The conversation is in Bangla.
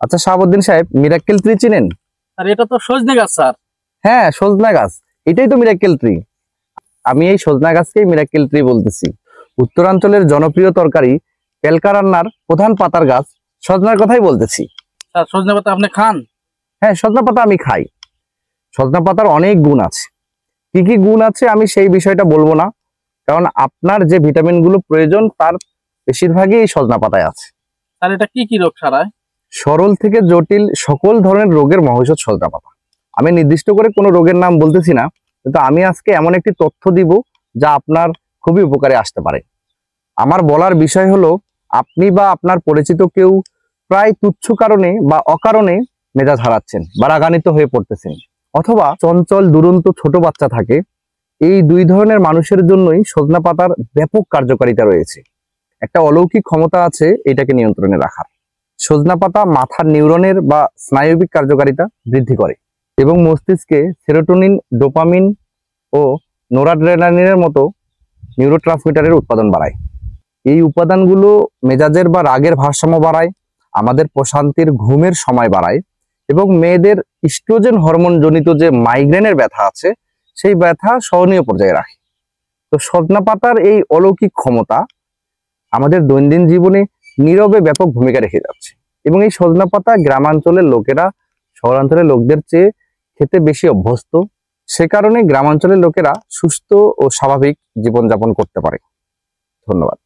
আচ্ছা শাহাবুদ্দিন সাহেব, মিরাক্কেল ট্রি চিনেন? আর এটা তো সজনে গাছ স্যার। হ্যাঁ, সজনা গাছ, এটাই তো মিরাক্কেল ট্রি। আমি এই সজনা গাছকেই মিরাক্কেল ট্রি বলতেছি। উত্তরাঞ্চলের জনপ্রিয় তরকারি পেলকা রান্নার প্রধান পাতার গাছ সজনার কথাই বলতেছি। স্যার সজনে পাতা আপনি খান? হ্যাঁ, সজনা পাতা আমি খাই। সজনা পাতার অনেক গুণ আছে। কি কি গুণ আছে আমি সেই বিষয়টা বলবো না, কারণ আপনার যে ভিটামিনগুলো প্রয়োজন তার বেশিরভাগই এই সজনা পাতায় আছে। স্যার এটা কি কি রোগ সারায়? সরল থেকে জটিল সকল ধরনের রোগের মহৌষধ সজনা পাতা। আমি নির্দিষ্ট করে কোনো রোগের নাম বলতেছি না, কিন্তু আমি আজকে এমন একটি তথ্য দিব যা আপনার খুবই উপকারে আসতে পারে। আমার বলার বিষয় হলো, আপনি বা আপনার পরিচিত কেউ প্রায় তুচ্ছ কারণে বা অকারণে মেজাজ হারাচ্ছেন বা রাগান্বিত হয়ে পড়তেছেন, অথবা চঞ্চল দুরন্ত ছোট বাচ্চা থাকে, এই দুই ধরনের মানুষের জন্যই সজনা পাতার ব্যাপক কার্যকারিতা রয়েছে। একটা অলৌকিক ক্ষমতা আছে এটাকে নিয়ন্ত্রণে রাখার। সজনা পাতা মাথার নিউরনের বা স্নায়বিক কার্যকারিতা বৃদ্ধি করে এবং মস্তিষ্কে সেরোটোনিন, ডোপামিন ও নোরাড্রেনালিনের মতো নিউরোট্রান্সমিটারের উৎপাদন বাড়ায়। এই উপাদানগুলো মেজাজের বা রাগের ভারসাম্য বাড়ায়, আমাদের প্রশান্তির ঘুমের সময় বাড়ায় এবং মেয়েদের ইস্ট্রোজেন হরমোন জনিত যে মাইগ্রেনের ব্যথা আছে সেই ব্যথা সহনীয় পর্যায়ে রাখে। তো সজনা পাতার এই অলৌকিক ক্ষমতা আমাদের দৈনন্দিন জীবনে নীরবে ব্যাপক ভূমিকা রেখে যাচ্ছে, এবং এই সজনা পাতা গ্রামাঞ্চলের লোকেরা শহরাঞ্চলের লোকদের চেয়ে খেতে বেশি অভ্যস্ত। সে কারণে গ্রামাঞ্চলের লোকেরা সুস্থ ও স্বাভাবিক জীবনযাপন করতে পারে। ধন্যবাদ।